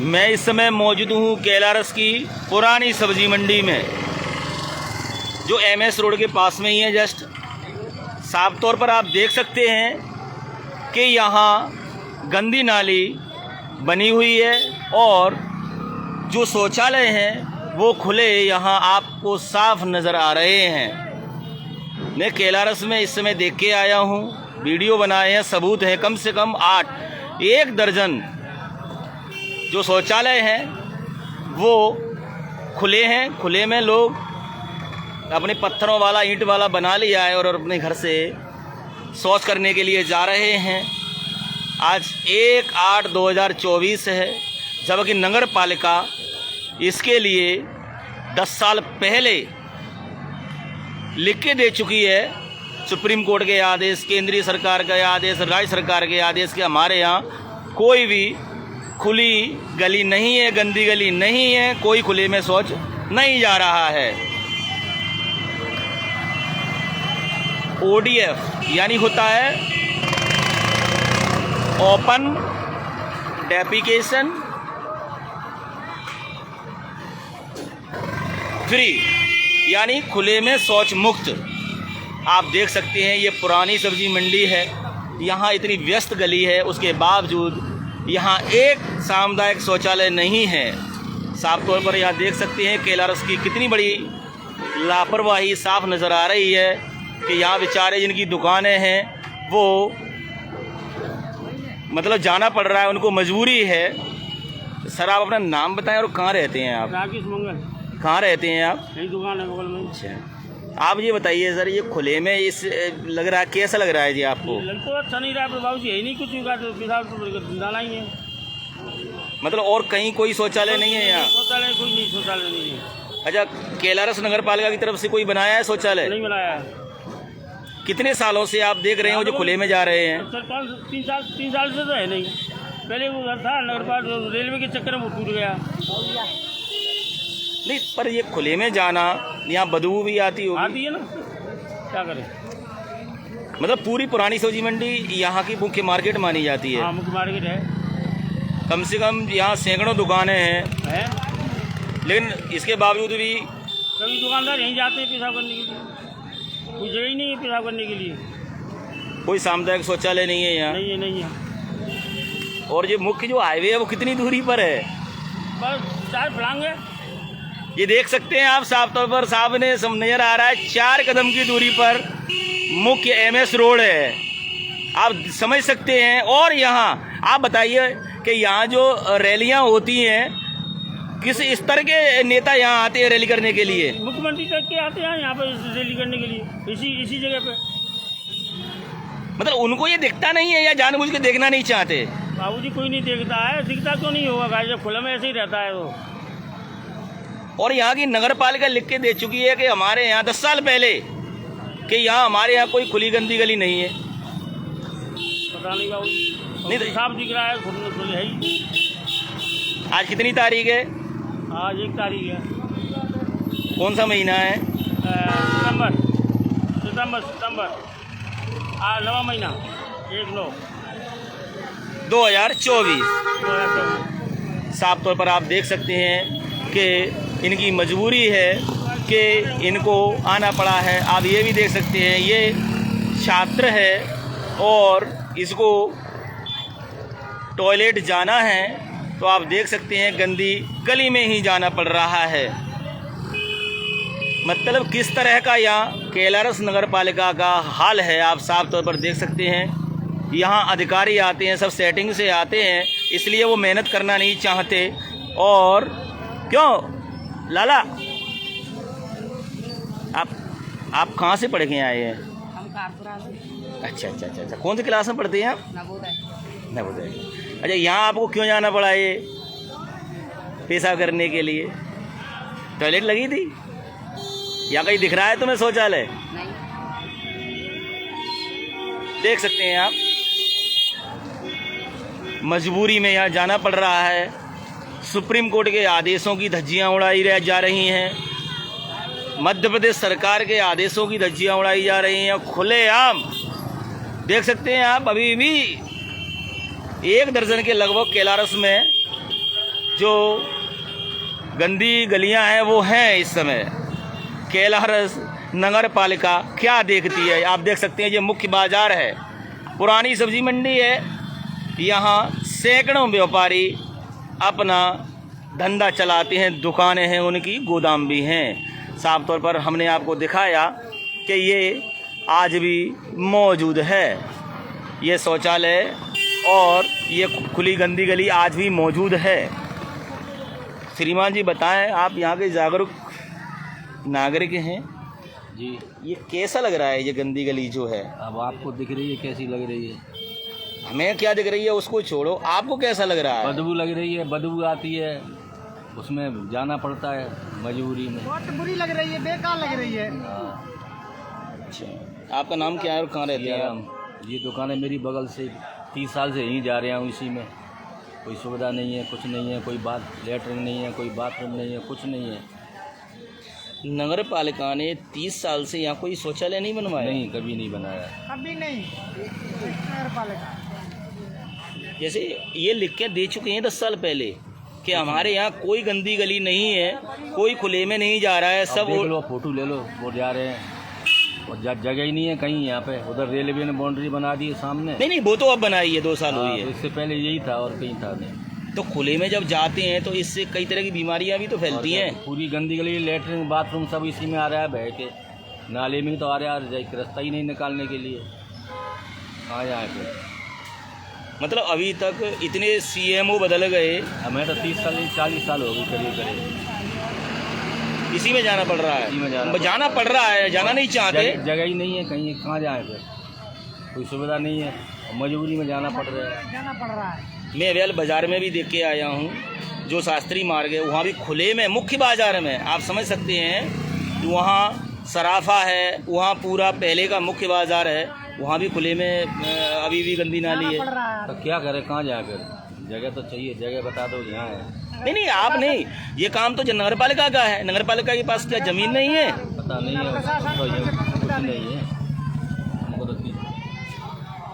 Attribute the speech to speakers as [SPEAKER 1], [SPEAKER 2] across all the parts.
[SPEAKER 1] मैं इस समय मौजूद हूँ केलारस की पुरानी सब्जी मंडी में, जो एमएस रोड के पास में ही है। जस्ट साफ तौर पर आप देख सकते हैं कि यहाँ गंदी नाली बनी हुई है और जो शौचालय हैं वो खुले यहाँ आपको साफ नज़र आ रहे हैं। मैं केलारस में इस समय देख के आया हूँ, वीडियो बनाए हैं, सबूत है कम से कम 1 दर्जन जो शौचालय हैं वो खुले हैं। खुले में लोग अपने पत्थरों वाला ईंट वाला बना लिया है और अपने घर से शौच करने के लिए जा रहे हैं। आज 1/8/2024 है, जबकि नगर पालिका इसके लिए 10 साल पहले लिख के दे चुकी है। सुप्रीम कोर्ट के आदेश, केंद्रीय सरकार का आदेश, राज्य सरकार के आदेश के हमारे यहाँ कोई भी खुली गली नहीं है, गंदी गली नहीं है, कोई खुले में शौच नहीं जा रहा है। ODF यानी होता है ओपन डेफिकेशन फ्री, यानी खुले में शौच मुक्त। आप देख सकते हैं ये पुरानी सब्जी मंडी है, यहाँ इतनी व्यस्त गली है, उसके बावजूद यहाँ एक सामुदायिक शौचालय नहीं है। साफ तौर पर यहाँ देख सकते हैं केलारस की कितनी बड़ी लापरवाही साफ नज़र आ रही है कि यहाँ बेचारे जिनकी दुकानें हैं वो मतलब जाना पड़ रहा है, उनको मजबूरी है। सर आप अपना नाम बताएं और कहाँ रहते हैं आप?
[SPEAKER 2] राकेश मंगल।
[SPEAKER 1] कहाँ रहते हैं आप?
[SPEAKER 2] यही दुकान है बगल में।
[SPEAKER 1] अच्छा, आप ये बताइए सर, ये खुले में इस लग रहा है, कैसा लग रहा है जी आपको?
[SPEAKER 2] लग तो अच्छा नहीं रहा, बाबू जी यही नहीं कुछ होगा तो फिलहाल तो डाला ही है।
[SPEAKER 1] मतलब और कहीं कोई शौचालय नहीं है यहाँ?
[SPEAKER 2] शौचालय कोई नहीं, शौचालय नहीं है।
[SPEAKER 1] अच्छा, केलारस नगर पालिका की तरफ से कोई बनाया है शौचालय?
[SPEAKER 2] नहीं बनाया है।
[SPEAKER 1] कितने सालों से आप देख रहे हो जो खुले में जा रहे हैं?
[SPEAKER 2] सर 3 साल से तो है नहीं। पहले वो घर था नगर पालिका, रेलवे के चक्कर में वो टूट गया।
[SPEAKER 1] नहीं, पर ये खुले में जाना, यहाँ बदबू भी आती होगी।
[SPEAKER 2] आती है ना, क्या करें।
[SPEAKER 1] मतलब पूरी पुरानी सब्जी मंडी यहाँ की मुख्य मार्केट मानी जाती है।
[SPEAKER 2] हाँ, मुख्य मार्केट है।
[SPEAKER 1] कम से कम यहाँ सैकड़ों दुकानें हैं, लेकिन इसके बावजूद भी
[SPEAKER 2] सभी दुकानदार यहीं जाते हैं पेशाब करने के लिए। कोई जगह ही नहीं है पेशाब करने के लिए।
[SPEAKER 1] कोई सामुदायिक शौचालय नहीं है यहाँ?
[SPEAKER 2] नहीं है।
[SPEAKER 1] और ये मुख्य जो हाईवे है वो कितनी दूरी पर है?
[SPEAKER 2] बस 4 फलांग है।
[SPEAKER 1] ये देख सकते हैं आप, साफ तौर पर सामने नजर आ रहा है 4 कदम की दूरी पर मुख्य एमएस रोड है, आप समझ सकते हैं। और यहाँ आप बताइए कि यहाँ जो रैलियाँ होती हैं, किस स्तर के नेता यहाँ आते हैं रैली करने के लिए?
[SPEAKER 2] मुख्यमंत्री तक के आते हैं यहाँ पर रैली करने के लिए, इसी जगह पे।
[SPEAKER 1] मतलब उनको ये दिखता नहीं है या जानबूझ के देखना नहीं चाहते?
[SPEAKER 2] बाबूजी कोई नहीं देखता है, दिखता तो नहीं होगा, जब खुला में ऐसे ही रहता है वो।
[SPEAKER 1] और यहाँ की नगर पालिका लिख के दे चुकी है कि हमारे यहाँ 10 साल पहले कि यहाँ हमारे यहाँ कोई खुली गंदी गली नहीं है।
[SPEAKER 2] पता नहीं बाबूजी,
[SPEAKER 1] नहीं तो
[SPEAKER 2] साफ दिख रहा है, खुले है ही।
[SPEAKER 1] आज कितनी तारीख है?
[SPEAKER 2] आज 1 तारीख है।
[SPEAKER 1] कौन सा महीना है?
[SPEAKER 2] सितंबर। 9वां महीना, 1/9
[SPEAKER 1] 2024। साफ तौर पर आप देख सकते हैं कि इनकी मजबूरी है कि इनको आना पड़ा है। आप ये भी देख सकते हैं, ये छात्र है और इसको टॉयलेट जाना है, तो आप देख सकते हैं गंदी गली में ही जाना पड़ रहा है। मतलब किस तरह का यहाँ केलारस नगर पालिका का हाल है, आप साफ तौर पर देख सकते हैं। यहाँ अधिकारी आते हैं, सब सेटिंग से आते हैं, इसलिए वो मेहनत करना नहीं चाहते। और क्यों लाला, आप कहाँ से पढ़ के आए हैं?
[SPEAKER 3] हम कारपुरा से।
[SPEAKER 1] अच्छा, कौन सी क्लास में पढ़ते हैं आप? नवोदय। अच्छा, यहाँ आपको क्यों जाना पड़ा ये पेशाब करने के लिए? टॉयलेट लगी थी या कहीं दिख रहा है तुम्हें शौचालय?
[SPEAKER 3] नहीं।
[SPEAKER 1] देख सकते हैं आप, मजबूरी में यहाँ जाना पड़ रहा है। सुप्रीम कोर्ट के आदेशों की धज्जियाँ उड़ाई जा रही हैं, मध्य प्रदेश सरकार के आदेशों की धज्जियाँ उड़ाई जा रही हैं खुलेआम। देख सकते हैं आप, अभी भी 1 दर्जन के लगभग केलारस में जो गंदी गलियां हैं वो हैं इस समय। कैलारस नगर पालिका क्या देखती है? आप देख सकते हैं ये मुख्य बाज़ार है, पुरानी सब्जी मंडी है। यहाँ सैकड़ों व्यापारी अपना धंधा चलाते हैं, दुकानें हैं उनकी, गोदाम भी हैं। साफ तौर पर हमने आपको दिखाया कि ये आज भी मौजूद है, ये शौचालय और ये खुली गंदी गली आज भी मौजूद है। श्रीमान जी बताएं, आप यहाँ के जागरूक नागरिक हैं
[SPEAKER 4] जी।
[SPEAKER 1] ये कैसा लग रहा है ये गंदी गली जो है?
[SPEAKER 4] अब आपको दिख रही है कैसी लग रही है?
[SPEAKER 1] हमें क्या दिख रही है उसको छोड़ो, आपको कैसा लग रहा है?
[SPEAKER 4] बदबू लग रही है, बदबू आती है, उसमें जाना पड़ता है मजबूरी में।
[SPEAKER 3] बहुत बुरी लग रही है, बेकार लग रही है।
[SPEAKER 1] अच्छा, आपका नाम क्या है और कहाँ रहते हैं आप?
[SPEAKER 4] ये दुकानें मेरी बगल से 30 साल से यहीं जा रहे हैं, इसी में कोई सुविधा नहीं है, कुछ नहीं है, कोई बात लेटरिन नहीं है, कोई बाथरूम नहीं है, कुछ नहीं है।
[SPEAKER 1] नगर पालिका ने 30 साल से यहाँ कोई शौचालय नहीं बनवाया?
[SPEAKER 4] नहीं, कभी नहीं बनाया।
[SPEAKER 3] कभी नहीं। नगर पालिका
[SPEAKER 1] जैसे ये लिख के दे चुके हैं 10 साल पहले कि हमारे यहाँ कोई गंदी गली नहीं है, कोई खुले में नहीं जा रहा है, सब
[SPEAKER 4] देख लो, फोटो ले लो, वो जा रहे हैं और जगह ही नहीं है कहीं यहाँ पे। उधर रेलवे ने बाउंड्री बना दी है सामने।
[SPEAKER 1] नहीं वो तो अब बनाई है, 2 साल हुई है।
[SPEAKER 4] इससे पहले यही था और कहीं था नहीं।
[SPEAKER 1] तो खुले में जब जाते हैं तो इससे कई तरह की बीमारियां भी तो फैलती हैं।
[SPEAKER 4] पूरी गंदी गली, लेटरिन बाथरूम सब इसी में आ रहा है, बह के नाले में तो आ रहा है, एक रास्ता ही नहीं निकालने के लिए। कहाँ जाए फिर?
[SPEAKER 1] मतलब अभी तक इतने CMO बदल गए,
[SPEAKER 4] हमें तो 30 साल 40 साल हो गई करीब करीब।
[SPEAKER 1] इसी में जाना पड़ रहा
[SPEAKER 4] इसी में
[SPEAKER 1] है, जाना पड़ रहा है, जाना नहीं चाहते।
[SPEAKER 4] जगह ही नहीं है कहीं, कहाँ जाए फिर? कोई सुविधा नहीं है, मजबूरी में जाना पड़ रहा है।
[SPEAKER 3] जाना पड़ रहा है।
[SPEAKER 1] मैं अवेल बाज़ार में भी देख के आया हूँ, जो शास्त्री मार्ग है वहाँ भी खुले में, मुख्य बाज़ार में आप समझ सकते हैं कि वहाँ सराफा है, वहाँ पूरा पहले का मुख्य बाज़ार है, वहाँ भी खुले में अभी भी गंदी नाली है।
[SPEAKER 4] तो क्या करें, कहाँ जाए फिर? जगह तो चाहिए, जगह बता दो यहाँ है।
[SPEAKER 1] नहीं आप नहीं, ये काम तो नगर पालिका का है। नगर पालिका के पास क्या ज़मीन नहीं है?
[SPEAKER 4] पता नहीं है, तो ये कुछ नहीं है हमको तो।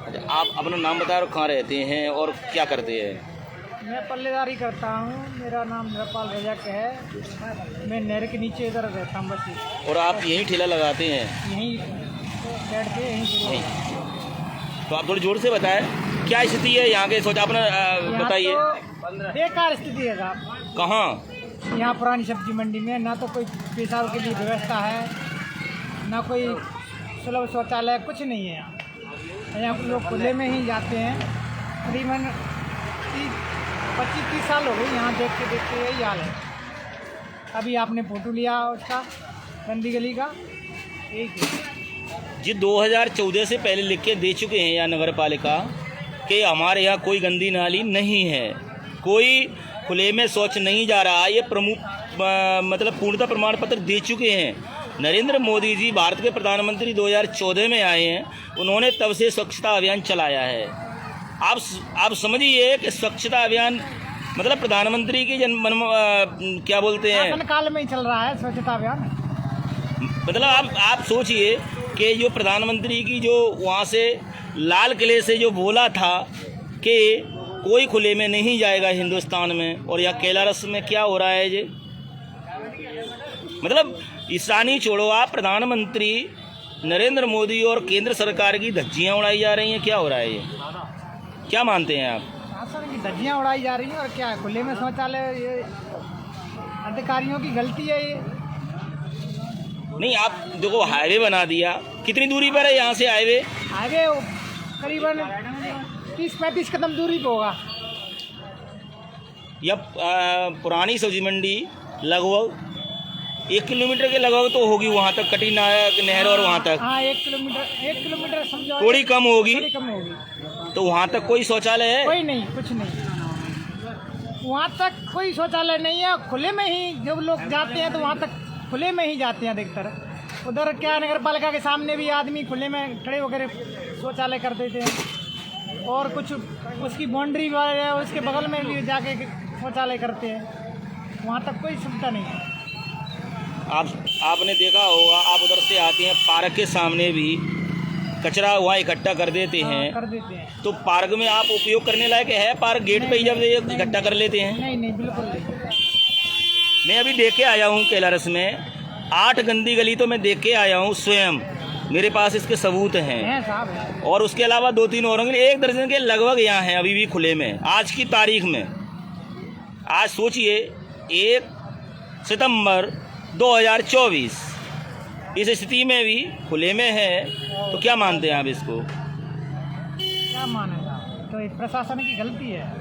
[SPEAKER 1] अच्छा, आप अपना नाम बताओ और कहाँ रहते हैं और क्या करते हैं?
[SPEAKER 3] मैं पल्लेदारी करता हूँ, मेरा नाम नरपाल रजक है। मैं नहर के नीचे इधर रहता हूँ बस।
[SPEAKER 1] और आप यहीं ठेला लगाते हैं?
[SPEAKER 3] यहीं बैठ के यहीं।
[SPEAKER 1] तो आप थोड़ी जोर से बताएं क्या स्थिति है यहाँ के, सोचा अपना बताइए।
[SPEAKER 3] तो बेकार स्थिति है साहब।
[SPEAKER 1] कहाँ?
[SPEAKER 3] यहाँ पुरानी सब्जी मंडी में ना तो कोई पेशाब के लिए व्यवस्था है, ना कोई सुलभ शौचालय, कुछ नहीं है यहाँ लोग खुले में ही जाते हैं। करीबन 25-30 साल हो गए यहाँ देखते देखते यही हाल है। अभी आपने फोटो लिया उसका गंदी गली का, एक
[SPEAKER 1] जी 2014 से पहले लिख के दे चुके हैं यहाँ नगर पालिका कि हमारे यहाँ कोई गंदी नाली नहीं है, कोई खुले में शौच नहीं जा रहा। ये मतलब पूर्णता प्रमाण पत्र दे चुके हैं। नरेंद्र मोदी जी भारत के प्रधानमंत्री 2014 में आए हैं, उन्होंने तब से स्वच्छता अभियान चलाया है। आप समझिए कि स्वच्छता अभियान मतलब प्रधानमंत्री की क्या बोलते हैं,
[SPEAKER 3] शासन काल में ही चल रहा है स्वच्छता अभियान।
[SPEAKER 1] मतलब आप सोचिए कि जो प्रधानमंत्री की जो वहाँ से लाल किले से जो बोला था कि कोई खुले में नहीं जाएगा हिंदुस्तान में, और यहाँ कैलारस में क्या हो रहा है ये? मतलब ईशानी छोड़ो, आप प्रधानमंत्री नरेंद्र मोदी और केंद्र सरकार की धज्जियाँ उड़ाई जा रही हैं। क्या हो रहा है ये, क्या मानते हैं आप?
[SPEAKER 3] शासन की धज्जियाँ उड़ाई जा रही हैं और क्या है, खुले में शौचालय, ये अधिकारियों की गलती है ये।
[SPEAKER 1] नहीं आप देखो, हाईवे बना दिया, कितनी दूरी पर है यहाँ से हाईवे?
[SPEAKER 3] हाईवे करीबन 30-35 कदम दूरी पे होगा।
[SPEAKER 1] या पुरानी सब्जी मंडी लगभग 1 किलोमीटर के लगभग तो होगी वहाँ तक, कटी नहर और वहाँ तक।
[SPEAKER 3] हाँ 1 किलोमीटर समझो,
[SPEAKER 1] थोड़ी कम होगी।
[SPEAKER 3] थोड़ी कम होगी।
[SPEAKER 1] तो वहाँ तक कोई शौचालय है?
[SPEAKER 3] कोई नहीं, कुछ नहीं, वहाँ तक कोई शौचालय नहीं है। खुले में ही जब लोग जाते हैं तो वहाँ तक खुले में ही जाते हैं अधिकतर। उधर क्या नगर पालिका के सामने भी आदमी खुले में खड़े होकर शौचालय कर देते हैं, और कुछ उसकी बाउंड्री है उसके बगल में भी जाके शौचालय करते हैं। वहाँ तक कोई सुविधा नहीं है।
[SPEAKER 1] आपने देखा होगा, आप उधर से आते हैं पार्क के सामने भी कचरा वहाँ इकट्ठा कर देते
[SPEAKER 3] हाँ,
[SPEAKER 1] हैं,
[SPEAKER 3] कर देते हैं।
[SPEAKER 1] तो पार्क में आप उपयोग करने लायक है? पार्क गेट पे ही जब ये इकट्ठा कर लेते हैं?
[SPEAKER 3] नहीं नहीं, बिल्कुल नहीं।
[SPEAKER 1] मैं अभी देख के आया हूँ केलारस में 8 गंदी गली तो मैं देख के आया हूँ स्वयं, मेरे पास इसके सबूत हैं।
[SPEAKER 3] है साहब है।
[SPEAKER 1] और उसके अलावा 2-3 और होंगे, 1 दर्जन के लगभग यहाँ हैं अभी भी खुले में आज की तारीख में। आज सोचिए 1 सितंबर 2024, इस स्थिति में भी खुले में है, तो क्या मानते हैं आप इसको?
[SPEAKER 3] क्या माने साहब, तो ये प्रशासन की गलती है।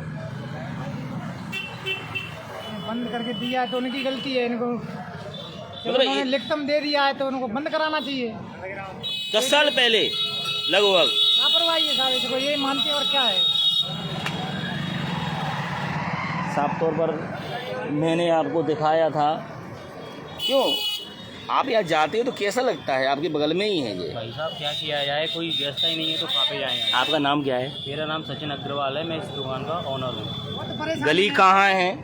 [SPEAKER 3] बंद करके दिया है तो उनकी गलती है। इनको उन्होंने लिखतम दे दिया है तो उनको बंद कराना चाहिए।
[SPEAKER 1] 10 साल पहले लगभग
[SPEAKER 3] लापरवाही है साहब, इसको यही मानते हैं और क्या है।
[SPEAKER 1] साफ तौर पर मैंने आपको दिखाया था। क्यों आप यहाँ जाते हो तो कैसा लगता है? आपके बगल में ही है ये।
[SPEAKER 2] भाई साहब क्या किया जाए, कोई व्यवस्था ही नहीं है तो कहाँ पे जाएँ।
[SPEAKER 1] आपका नाम क्या है?
[SPEAKER 2] मेरा नाम सचिन अग्रवाल है, मैं इस दुकान का ऑनर हूँ।
[SPEAKER 1] गली कहाँ है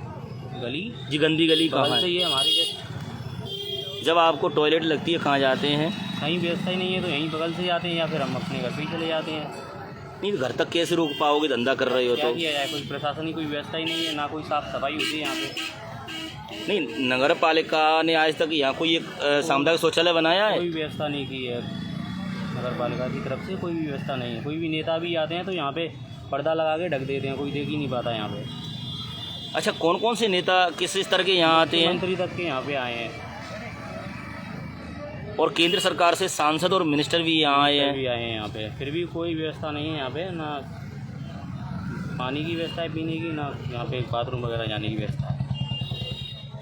[SPEAKER 2] गली
[SPEAKER 1] जी? गंदी गली कहाँ
[SPEAKER 2] बगल से
[SPEAKER 1] है?
[SPEAKER 2] ये हमारी जस्ट
[SPEAKER 1] जब आपको टॉयलेट लगती है कहाँ जाते हैं?
[SPEAKER 2] कहीं व्यवस्था ही नहीं है तो यहीं बगल से जाते हैं या फिर हम अपने घर पे ही चले जाते हैं।
[SPEAKER 1] नहीं, घर तक कैसे रोक पाओगे? धंधा कर रहे हो
[SPEAKER 2] क्या
[SPEAKER 1] तो।
[SPEAKER 2] किया जाए, कोई प्रशासन की कोई व्यवस्था ही नहीं है, ना कोई साफ सफाई होती है यहाँ पे।
[SPEAKER 1] नहीं, नगर पालिका ने आज तक यहाँ कोई एक सामुदायिक शौचालय बनाया है?
[SPEAKER 2] कोई व्यवस्था नहीं की है नगर पालिका की तरफ से, कोई भी व्यवस्था नहीं है। कोई भी नेता भी आते हैं तो यहाँ पे पर्दा लगा के ढक देते हैं, कोई देख ही नहीं पाता यहाँ पे।
[SPEAKER 1] अच्छा, कौन कौन से नेता किस स्तर के यहाँ आते हैं?
[SPEAKER 2] मंत्री तक के यहाँ पे आए हैं
[SPEAKER 1] और केंद्र सरकार से सांसद और मिनिस्टर भी यहाँ आए हैं।
[SPEAKER 2] भी आए हैं यहाँ पे, फिर भी कोई व्यवस्था नहीं है यहाँ पे। ना पानी की व्यवस्था है पीने की, ना यहाँ पे बाथरूम वगैरह जाने की व्यवस्था है।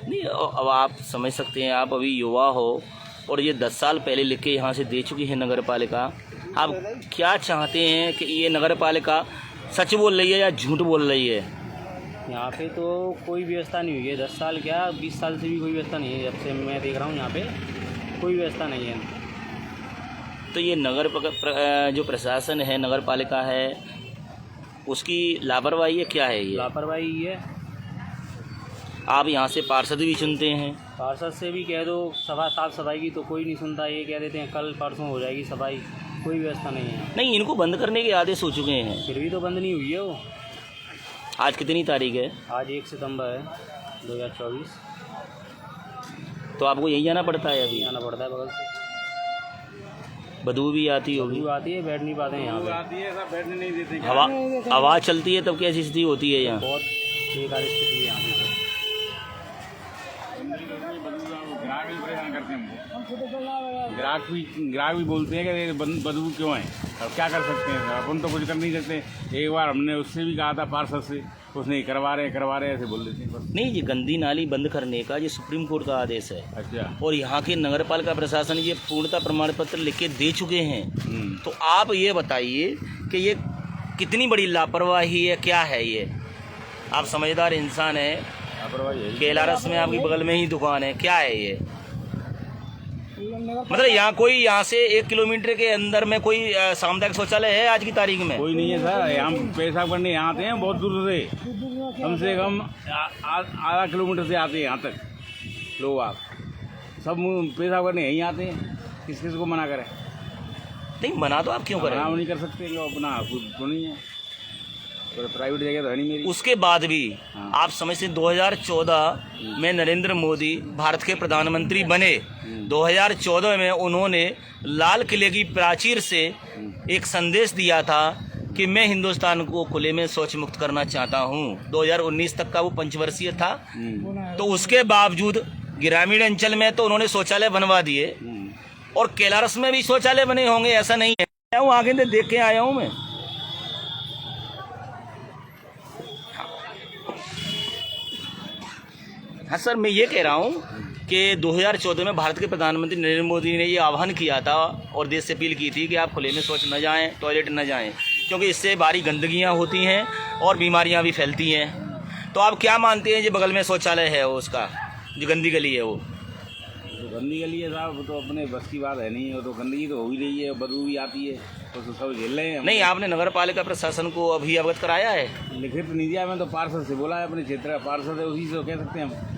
[SPEAKER 1] नहीं, अब आप समझ सकते हैं, आप अभी युवा हो और ये 10 साल पहले लिख के यहाँ से दे चुकी है नगर पालिका। आप क्या चाहते हैं कि ये नगर पालिका सच बोल रही है या झूठ बोल रही है?
[SPEAKER 2] यहाँ पे तो कोई व्यवस्था नहीं हुई है। 10 साल क्या 20 साल से भी कोई व्यवस्था नहीं है। जब से मैं देख रहा हूँ यहाँ पे कोई व्यवस्था नहीं है।
[SPEAKER 1] तो ये जो प्रशासन है, नगर पालिका है, उसकी लापरवाही है? क्या है ये?
[SPEAKER 2] लापरवाही है।
[SPEAKER 1] आप यहाँ से पार्षद भी चुनते हैं,
[SPEAKER 2] पार्षद से भी कह दो साफ सफाई की तो कोई नहीं सुनता। ये कह देते हैं कल परसों हो जाएगी सफाई, कोई व्यवस्था नहीं है।
[SPEAKER 1] नहीं, इनको बंद करने के आदेश हो चुके हैं।
[SPEAKER 2] फिर भी तो बंद नहीं हुई है वो।
[SPEAKER 1] आज कितनी तारीख है?
[SPEAKER 2] आज 1 सितंबर है 2024।
[SPEAKER 1] तो आपको यही जाना पड़ता है? अभी
[SPEAKER 2] आना पड़ता है बगल से।
[SPEAKER 1] बदबू भी आती होगी?
[SPEAKER 2] बदबू आती है, बैठ नहीं पाते हैं यहाँ पे।
[SPEAKER 5] बैठने नहीं देते।
[SPEAKER 1] हवा चलती है तब कैसी स्थिति होती है यहाँ?
[SPEAKER 2] बहुत बेकार स्थिति है यहाँ की।
[SPEAKER 5] ग्राहक भी परेशान करते हैं हमको। ग्राहक भी बोलते हैं कि ये बदबू क्यों है। अब क्या कर सकते हैं सर, अपन तो कुछ कर नहीं सकते। एक बार हमने उससे भी कहा था पार्षद से, उसने करवा रहे ऐसे बोल देते हैं बस।
[SPEAKER 1] नहीं, ये गंदी नाली बंद करने का ये सुप्रीम कोर्ट का आदेश है।
[SPEAKER 5] अच्छा।
[SPEAKER 1] और यहाँ के नगर पालिका प्रशासन ये पूर्णता प्रमाण पत्र लिख के दे चुके हैं। तो आप ये बताइए कि ये कितनी बड़ी लापरवाही है, क्या है ये? आप समझदार इंसान है, केलारस में आपकी बगल में ही दुकान है, क्या है ये? मतलब यहाँ से 1 किलोमीटर के अंदर में कोई सामुदायिक शौचालय है आज की तारीख में?
[SPEAKER 5] कोई नहीं है सर। यहाँ पेशाब करने यहाँ आते हैं बहुत दूर से, कम से कम आधा किलोमीटर से आते हैं यहाँ तक लोग। आप सब पेशाब करने यहीं आते हैं, किस किस को मना करें?
[SPEAKER 1] नहीं, मना तो आप क्यों करें?
[SPEAKER 5] मना नहीं कर सकते लोग, अपना खुद तो नहीं है, तो प्राइवेट जगह तो है नहीं मेरी।
[SPEAKER 1] उसके बाद भी आप समझते 2014 में नरेंद्र मोदी भारत के प्रधानमंत्री बने। 2014 में उन्होंने लाल किले की प्राचीर से एक संदेश दिया था कि मैं हिंदुस्तान को खुले में शौच मुक्त करना चाहता हूं। 2019 तक का वो पंचवर्षीय था। तो उसके बावजूद ग्रामीण अंचल में तो उन्होंने शौचालय बनवा दिए और केलारस में भी शौचालय बने होंगे, ऐसा नहीं है। मैं आगे देख के आया हूं मैं। हाँ सर, मैं ये कह रहा हूँ कि 2014 में भारत के प्रधानमंत्री नरेंद्र मोदी ने ये आह्वान किया था और देश से अपील की थी कि आप खुले में शौच न जाएं, टॉयलेट न जाएं, क्योंकि इससे भारी गंदगियाँ होती हैं और बीमारियाँ भी फैलती हैं। तो आप क्या मानते हैं जो बगल में शौचालय है वो, उसका जो गंदी गली है वो?
[SPEAKER 5] तो गंदी गली है साहब, वो तो अपने बस की बात है नहीं। वो तो गंदगी तो हो ही रही है, बदबू भी आती है, तो सब झेल रहे हैं।
[SPEAKER 1] नहीं, आपने नगर पालिका प्रशासन को अभी अवगत कराया है?
[SPEAKER 5] लिखित नहीं दिया, मैं तो पार्षद से बोला है, अपने क्षेत्र का पार्षद है, उसी से तो कह सकते हैं हम।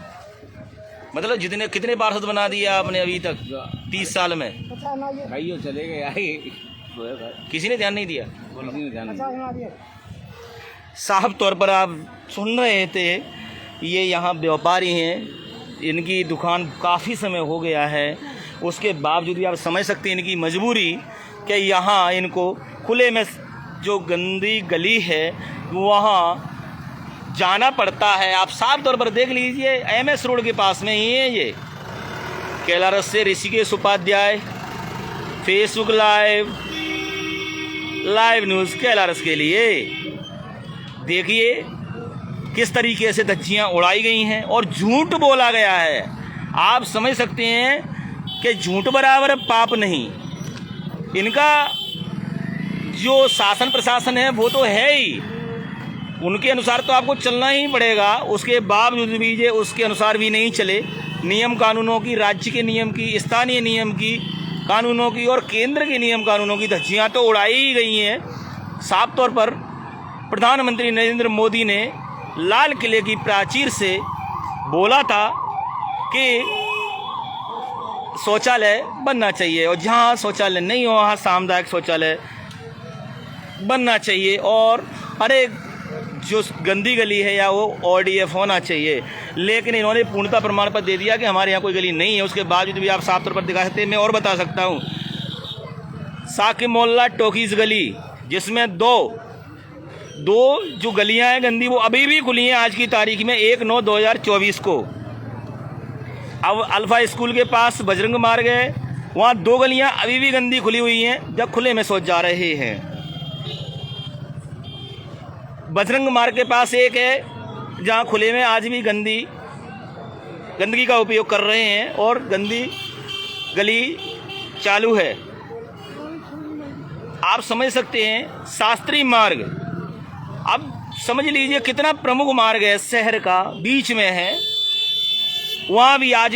[SPEAKER 1] मतलब कितने पार्षद बना दिए आपने अभी तक 30 साल में?
[SPEAKER 5] कहीं चले गए आए।
[SPEAKER 1] किसी ने ध्यान नहीं दिया।
[SPEAKER 5] किसी ने ध्यान नहीं।
[SPEAKER 1] साफ तौर पर आप सुन रहे थे, ये यहाँ व्यापारी हैं, इनकी दुकान काफ़ी समय हो गया है, उसके बावजूद भी आप समझ सकते हैं इनकी मजबूरी कि यहाँ इनको खुले में जो गंदी गली है वहाँ जाना पड़ता है। आप साफ तौर पर देख लीजिए, एमएस रोड के पास में ही है ये। कैलारस से Rishikesh Upadhyay, Facebook live news Kailaras के लिए। देखिए किस तरीके से धज्जियाँ उड़ाई गई हैं और झूठ बोला गया है। आप समझ सकते हैं कि झूठ बराबर पाप नहीं। इनका जो शासन प्रशासन है वो तो है ही, उनके अनुसार तो आपको चलना ही पड़ेगा। उसके बावजूद भी ये उसके अनुसार भी नहीं चले, नियम कानूनों की, राज्य के नियम की, स्थानीय नियम की, कानूनों की और केंद्र के नियम कानूनों की धज्जियाँ तो उड़ाई ही गई हैं। साफ तौर पर प्रधानमंत्री नरेंद्र मोदी ने लाल किले की प्राचीर से बोला था कि शौचालय बनना चाहिए और जहाँ शौचालय नहीं हो वहाँ सामुदायिक शौचालय बनना चाहिए और हर एक जो गंदी गली है या वो ODF होना चाहिए। लेकिन इन्होंने पूर्णता प्रमाण पत्र दे दिया कि हमारे यहाँ कोई गली नहीं है। उसके बावजूद भी आप साफ तौर पर दिखा सकते हैं। मैं और बता सकता हूँ, साकिब मोहल्ला टॉकीज गली, जिसमें दो जो गलियाँ हैं गंदी, वो अभी भी खुली हैं आज की तारीख में 1/9/2024 को। अब अल्फा स्कूल के पास बजरंग मार्ग है, वहाँ 2 गलियाँ अभी भी गंदी खुली हुई हैं, जब खुले में शौच जा रहे हैं। बजरंग मार्ग के पास एक है जहाँ खुले में आज भी गंदगी का उपयोग कर रहे हैं और गंदी गली चालू है। आप समझ सकते हैं शास्त्री मार्ग, अब समझ लीजिए कितना प्रमुख मार्ग है, शहर का बीच में है, वहाँ भी आज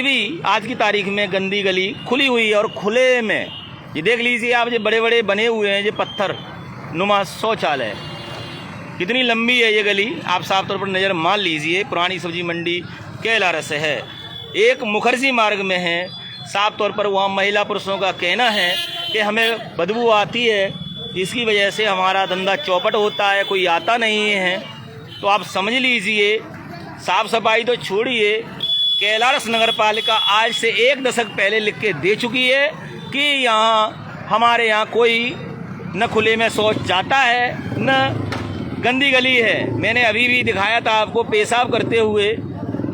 [SPEAKER 1] की तारीख में गंदी गली खुली हुई है। और खुले में ये देख लीजिए आप, ये बड़े बड़े बने हुए हैं, ये पत्थर नुमा शौचालय, कितनी लंबी है ये गली, आप साफ तौर पर नज़र मान लीजिए। पुरानी सब्जी मंडी कैलारस है, एक मुखर्जी मार्ग में है। साफ तौर पर वहाँ महिला पुरुषों का कहना है कि हमें बदबू आती है, इसकी वजह से हमारा धंधा चौपट होता है, कोई आता नहीं है। तो आप समझ लीजिए, साफ सफाई तो छोड़िए, कैलारस नगर पालिका आज से 1 दशक पहले लिख के दे चुकी है कि यहाँ हमारे यहाँ कोई न खुले में शौच जाता है न गंदी गली है। मैंने अभी भी दिखाया था आपको, पेशाब करते हुए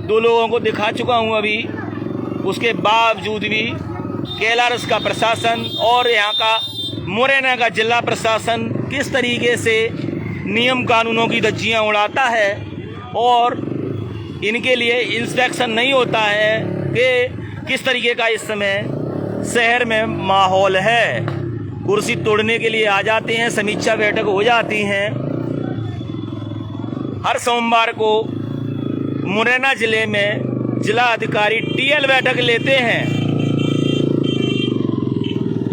[SPEAKER 1] 2 लोगों को दिखा चुका हूँ अभी। उसके बावजूद भी कैलारस का प्रशासन और यहाँ का मुरैना का जिला प्रशासन किस तरीके से नियम कानूनों की धज्जियाँ उड़ाता है और इनके लिए इंस्पेक्शन नहीं होता है कि किस तरीके का इस समय शहर में माहौल है। कुर्सी तोड़ने के लिए आ जाते हैं, समीक्षा बैठक हो जाती हैं। हर सोमवार को मुरैना ज़िले में जिला अधिकारी TL बैठक लेते हैं।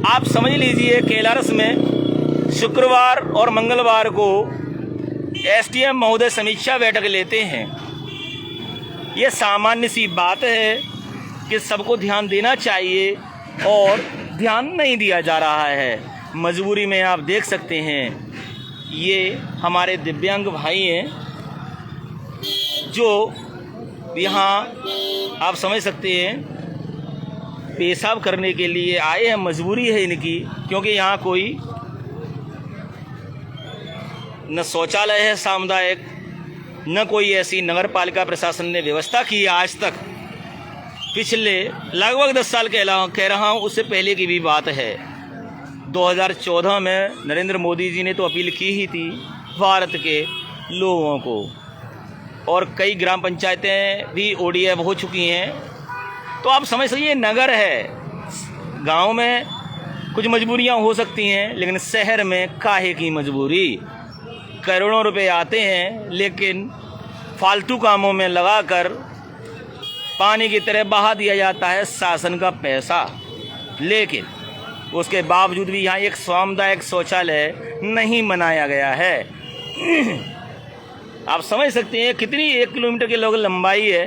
[SPEAKER 1] आप समझ लीजिए, कैलारस में शुक्रवार और मंगलवार को SDM महोदय समीक्षा बैठक लेते हैं। ये सामान्य सी बात है कि सबको ध्यान देना चाहिए और ध्यान नहीं दिया जा रहा है। मजबूरी में आप देख सकते हैं, ये हमारे दिव्यांग भाई हैं जो यहाँ आप समझ सकते हैं पेशाब करने के लिए आए हैं। मजबूरी है इनकी, क्योंकि यहाँ कोई न शौचालय है सामुदायिक, न कोई ऐसी नगर पालिका प्रशासन ने व्यवस्था की है आज तक। पिछले लगभग 10 साल कह रहा हूँ, उससे पहले की भी बात है। 2014 में नरेंद्र मोदी जी ने तो अपील की ही थी भारत के लोगों को, और कई ग्राम पंचायतें भी ODF हो चुकी हैं। तो आप समझ सकते, ये नगर है, गांव में कुछ मजबूरियां हो सकती हैं, लेकिन शहर में काहे की मजबूरी। करोड़ों रुपए आते हैं, लेकिन फालतू कामों में लगाकर पानी की तरह बहा दिया जाता है शासन का पैसा। लेकिन उसके बावजूद भी यहाँ एक सामुदायिक शौचालय नहीं बनाया गया है। आप समझ सकते हैं कितनी 1 किलोमीटर की लोग लंबाई है।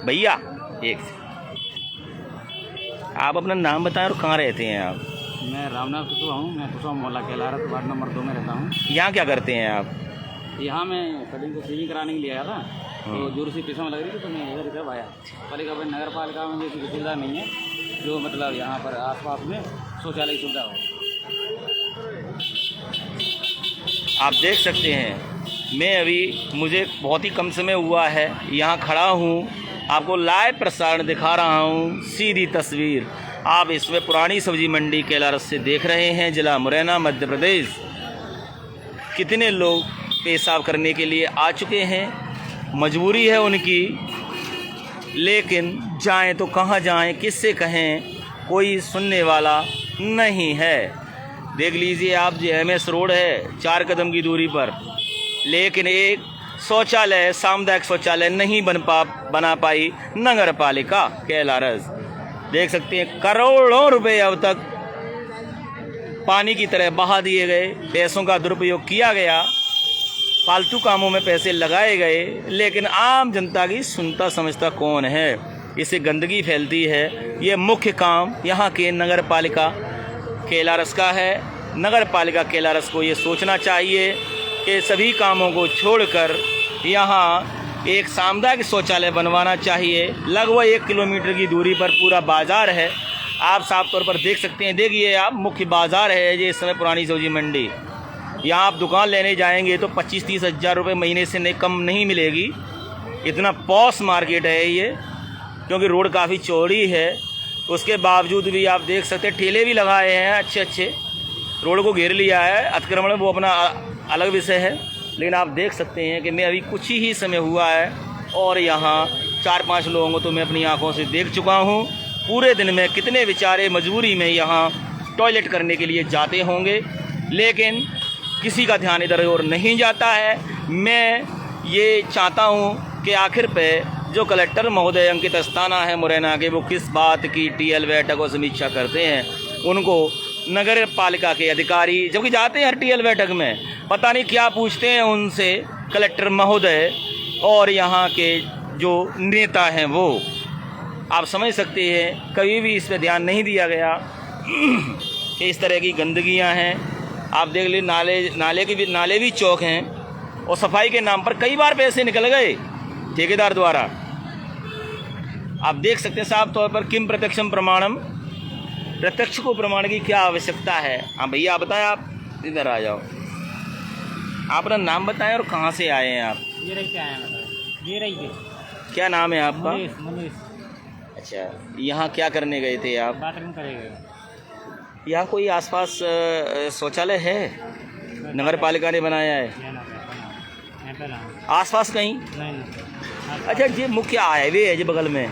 [SPEAKER 1] भैया, एक आप अपना नाम बताएं और कहाँ रहते हैं आप?
[SPEAKER 2] मैं रामनाथ कुशवाहा हूँ। मैं कुशवाहा मोहल्ला केलारस वार्ड नंबर 2 में रहता हूँ।
[SPEAKER 1] यहाँ क्या करते हैं आप?
[SPEAKER 2] यहाँ मैं कटिंग को शेविंग कराने के लिए आया था, तो जोर से पेशा में लग रही थी, तो मैं इधर आया। पालिका पर नगर पालिका में जैसी सुविधा नहीं है, जो मतलब यहाँ पर आसपास में शौचालय की सुविधा हो।
[SPEAKER 1] आप देख सकते हैं, मैं अभी मुझे बहुत ही कम समय हुआ है यहाँ खड़ा हूँ, आपको लाइव प्रसारण दिखा रहा हूँ, सीधी तस्वीर आप इसमें पुरानी सब्जी मंडी केलारस से देख रहे हैं, जिला मुरैना, मध्य प्रदेश। कितने लोग पेशाब करने के लिए आ चुके हैं, मजबूरी है उनकी, लेकिन जाएं तो कहाँ जाएं, किससे कहें, कोई सुनने वाला नहीं है। देख लीजिए आप, जो MS रोड है 4 कदम की दूरी पर, लेकिन एक शौचालय, सामुदायिक शौचालय नहीं बना पाई नगर पालिका केलारस। देख सकते हैं करोड़ों रुपए अब तक पानी की तरह बहा दिए गए, पैसों का दुरुपयोग किया गया, फालतू कामों में पैसे लगाए गए, लेकिन आम जनता की सुनता समझता कौन है। इससे गंदगी फैलती है। ये मुख्य काम यहाँ के नगर पालिका केलारस का है। नगर पालिका केलारस को ये सोचना चाहिए कि सभी कामों को छोड़कर यहाँ एक सामुदायिक शौचालय बनवाना चाहिए। लगभग 1 किलोमीटर की दूरी पर पूरा बाज़ार है, आप साफ तौर पर देख सकते हैं। देखिए आप, मुख्य बाज़ार है ये इस समय पुरानी सब्जी मंडी। यहाँ आप दुकान लेने जाएंगे तो 25-30 हज़ार रुपये महीने से नहीं कम नहीं मिलेगी। इतना पॉश मार्केट है ये, क्योंकि रोड काफ़ी चौड़ी है। उसके बावजूद भी आप देख सकते हैं ठेले भी लगाए हैं अच्छे, रोड को घेर लिया है। अतिक्रमण वो अपना अलग विषय है, लेकिन आप देख सकते हैं कि मैं अभी कुछ ही समय हुआ है और यहाँ 4-5 लोगों को तो मैं अपनी आँखों से देख चुका हूँ। पूरे दिन में कितने बेचारे मजबूरी में यहाँ टॉयलेट करने के लिए जाते होंगे, लेकिन किसी का ध्यान इधर और नहीं जाता है। मैं ये चाहता हूँ कि आखिर पे जो कलेक्टर महोदय अंकित अस्थाना है मुरैना के, वो किस बात की TL बैठक और समीक्षा करते हैं। उनको नगर पालिका के अधिकारी जबकि जाते हैं हर TL बैठक में, पता नहीं क्या पूछते हैं उनसे कलेक्टर महोदय और यहाँ के जो नेता हैं वो। आप समझ सकते हैं कभी भी इस पर ध्यान नहीं दिया गया कि इस तरह की गंदगियाँ हैं। आप देख लीजिए नाले भी चौक हैं और सफाई के नाम पर कई बार पैसे निकल गए ठेकेदार द्वारा। आप देख सकते हैं साफ तौर पर किम प्रत्यक्षम प्रमाणम, प्रत्यक्ष को प्रमाण की क्या आवश्यकता है। हाँ भैया आप बताएं, आप इधर आ जाओ, आप अपना नाम बताएं और कहाँ से आए हैं आप?
[SPEAKER 2] ये रही क्या है मतलब, ये रही है।
[SPEAKER 1] क्या नाम है आपका?
[SPEAKER 2] मनीष।
[SPEAKER 1] अच्छा, यहाँ क्या करने गए थे आप?
[SPEAKER 2] बाथरूम करेंगे।
[SPEAKER 1] यहाँ कोई आसपास शौचालय है नगर पालिका ने बनाया है आसपास कहीं?
[SPEAKER 2] नहीं।
[SPEAKER 1] अच्छा, ये मुख्य हाईवे है जो बगल में,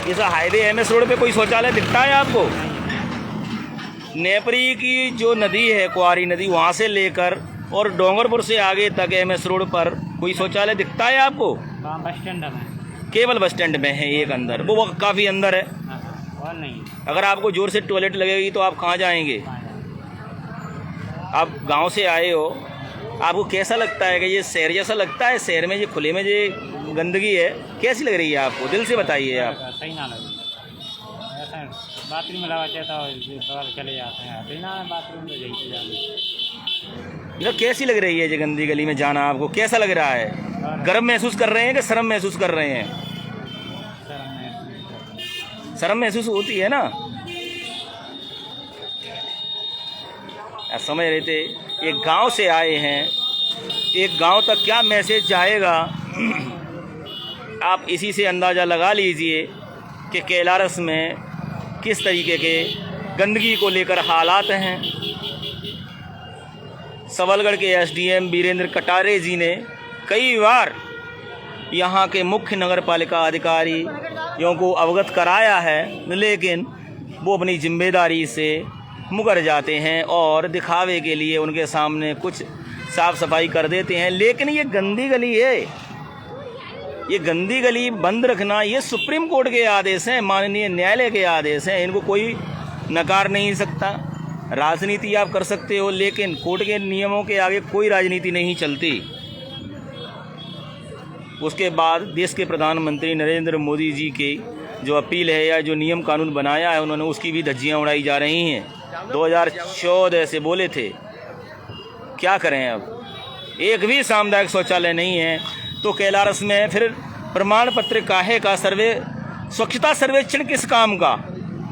[SPEAKER 1] ये सब हाईवे MS रोड पे कोई शौचालय दिखता है आपको? नेपरी की जो नदी है, कुआरी नदी, वहाँ से लेकर और डोंगरपुर से आगे तक MS रोड पर कोई शौचालय दिखता है आपको?
[SPEAKER 2] बस स्टैंड में,
[SPEAKER 1] केवल बस स्टैंड में है एक अंदर, वो काफ़ी अंदर है।
[SPEAKER 2] और नहीं।
[SPEAKER 1] अगर आपको जोर से टॉयलेट लगेगी तो आप कहाँ जाएंगे? आप गांव से आए हो, आपको कैसा लगता है कि ये शहर जैसा लगता है? शहर में ये खुले में जो गंदगी है कैसी लग रही है आपको? दिल से बताइए आप।
[SPEAKER 2] सही ना लगे, ऐसा बाथरूम में लगा चाहता चले जाते हैं, सही ना बाथरूम में जाते
[SPEAKER 1] मतलब कैसी लग रही है ये गंदी गली में जाना? आपको कैसा लग रहा है? गर्व महसूस कर रहे हैं कि शर्म महसूस कर रहे हैं? शर्म महसूस होती है ना। आप समझ रहे थे, एक गांव से आए हैं, एक गांव तक क्या मैसेज जाएगा आप इसी से अंदाज़ा लगा लीजिए कि केलारस में किस तरीके के गंदगी को लेकर हालात हैं। सबलगढ़ के SDM वीरेंद्र कटारे जी ने कई बार यहाँ के मुख्य नगर पालिका अधिकारियों को अवगत कराया है, लेकिन वो अपनी जिम्मेदारी से मुकर जाते हैं और दिखावे के लिए उनके सामने कुछ साफ़ सफाई कर देते हैं। लेकिन ये गंदी गली है, ये गंदी गली बंद रखना ये सुप्रीम कोर्ट के आदेश हैं, माननीय न्यायालय के आदेश हैं, इनको कोई नकार नहीं सकता। राजनीति आप कर सकते हो, लेकिन कोर्ट के नियमों के आगे कोई राजनीति नहीं चलती। उसके बाद देश के प्रधानमंत्री नरेंद्र मोदी जी के जो अपील है या जो नियम कानून बनाया है उन्होंने उसकी भी धज्जियाँ उड़ाई जा रही हैं। 2014 से बोले थे, क्या करें अब। एक भी सामुदायिक शौचालय नहीं है तो KLRS में फिर प्रमाण पत्र काहे का सर्वे, स्वच्छता सर्वेक्षण किस काम का।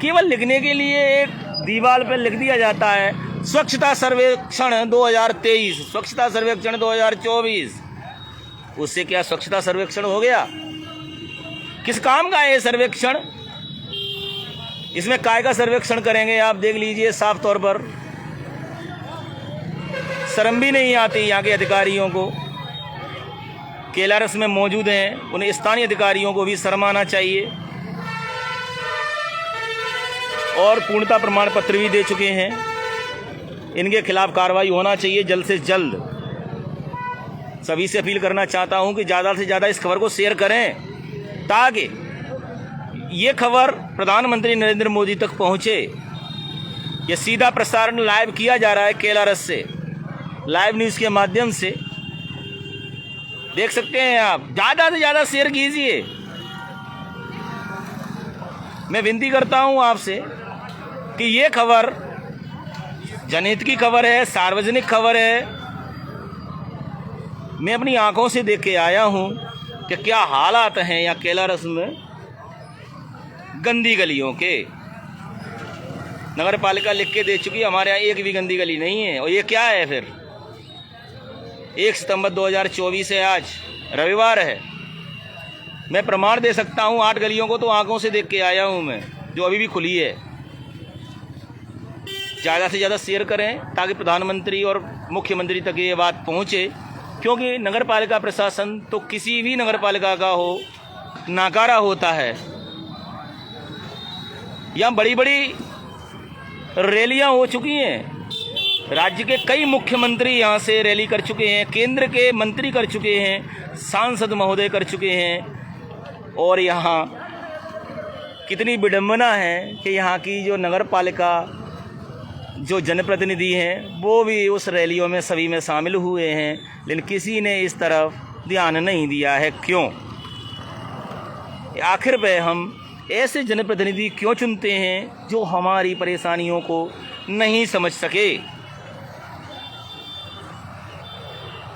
[SPEAKER 1] केवल लिखने के लिए एक दीवार पर लिख दिया जाता है स्वच्छता सर्वेक्षण 2023, स्वच्छता सर्वेक्षण 2024। उससे क्या स्वच्छता सर्वेक्षण हो गया? किस काम का है ये सर्वेक्षण? इसमें काय का सर्वेक्षण करेंगे आप देख लीजिए। साफ तौर पर शर्म भी नहीं आती यहाँ के अधिकारियों को। KLRS में मौजूद हैं, उन्हें स्थानीय अधिकारियों को भी शर्म आना चाहिए। और पूर्णता प्रमाण पत्र भी दे चुके हैं, इनके खिलाफ कार्रवाई होना चाहिए जल्द से जल्द। सभी से अपील करना चाहता हूं कि ज़्यादा से ज़्यादा इस खबर को शेयर करें ताकि ये खबर प्रधानमंत्री नरेंद्र मोदी तक पहुंचे। ये सीधा प्रसारण लाइव किया जा रहा है KLRS से, लाइव न्यूज़ के माध्यम से देख सकते हैं आप। ज़्यादा से ज़्यादा शेयर कीजिए। मैं विनती करता हूं आपसे कि ये खबर जनहित की खबर है, सार्वजनिक खबर है। मैं अपनी आंखों से देख के आया हूँ कि क्या हालात हैं यहाँ KLRS में गंदी गलियों के। नगर पालिका लिख के दे चुकी है, हमारे यहाँ एक भी गंदी गली नहीं है। और ये क्या है फिर? 1 सितंबर 2024 है, आज रविवार है। मैं प्रमाण दे सकता हूँ 8 गलियों को तो आंखों से देख के आया हूँ मैं, जो अभी भी खुली है। ज़्यादा से ज़्यादा शेयर करें ताकि प्रधानमंत्री और मुख्यमंत्री तक ये बात पहुँचे, क्योंकि नगर पालिका प्रशासन तो किसी भी नगर पालिका का हो नाकारा होता है। यहाँ बड़ी बड़ी रैलियाँ हो चुकी हैं, राज्य के कई मुख्यमंत्री यहाँ से रैली कर चुके हैं, केंद्र के मंत्री कर चुके हैं, सांसद महोदय कर चुके हैं। और यहाँ कितनी विडंबना है कि यहाँ की जो नगर पालिका जो जनप्रतिनिधि हैं वो भी उस रैलियों में सभी में शामिल हुए हैं, लेकिन किसी ने इस तरफ ध्यान नहीं दिया है। क्यों? आखिर में हम ऐसे जनप्रतिनिधि क्यों चुनते हैं जो हमारी परेशानियों को नहीं समझ सके।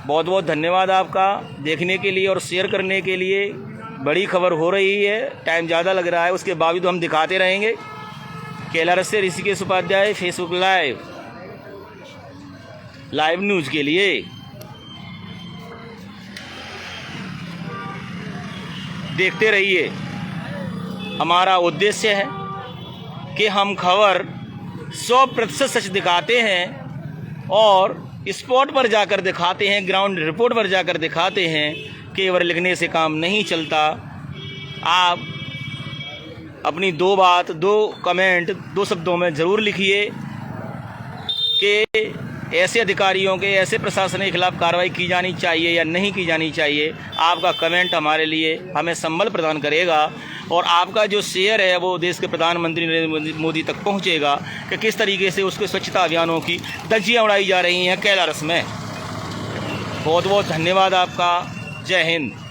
[SPEAKER 1] बहुत बहुत धन्यवाद आपका देखने के लिए और शेयर करने के लिए। बड़ी खबर हो रही है, टाइम ज़्यादा लग रहा है, उसके बावजूद हम दिखाते रहेंगे। KLRS से Rishikesh Upadhyay, Facebook live news के लिए। देखते रहिए। हमारा उद्देश्य है कि हम खबर 100% सच दिखाते हैं और स्पॉट पर जाकर दिखाते हैं, ग्राउंड रिपोर्ट पर जाकर दिखाते हैं। केवल लिखने से काम नहीं चलता। आप अपनी 2 बात, 2 कमेंट 2 शब्दों में ज़रूर लिखिए कि ऐसे अधिकारियों के, ऐसे प्रशासन के खिलाफ कार्रवाई की जानी चाहिए या नहीं की जानी चाहिए। आपका कमेंट हमारे लिए हमें संबल प्रदान करेगा और आपका जो शेयर है वो देश के प्रधानमंत्री नरेंद्र मोदी तक पहुंचेगा कि किस तरीके से उसके स्वच्छता अभियानों की धज्जियां उड़ाई जा रही हैं KLRS में। बहुत बहुत धन्यवाद आपका। जय हिंद।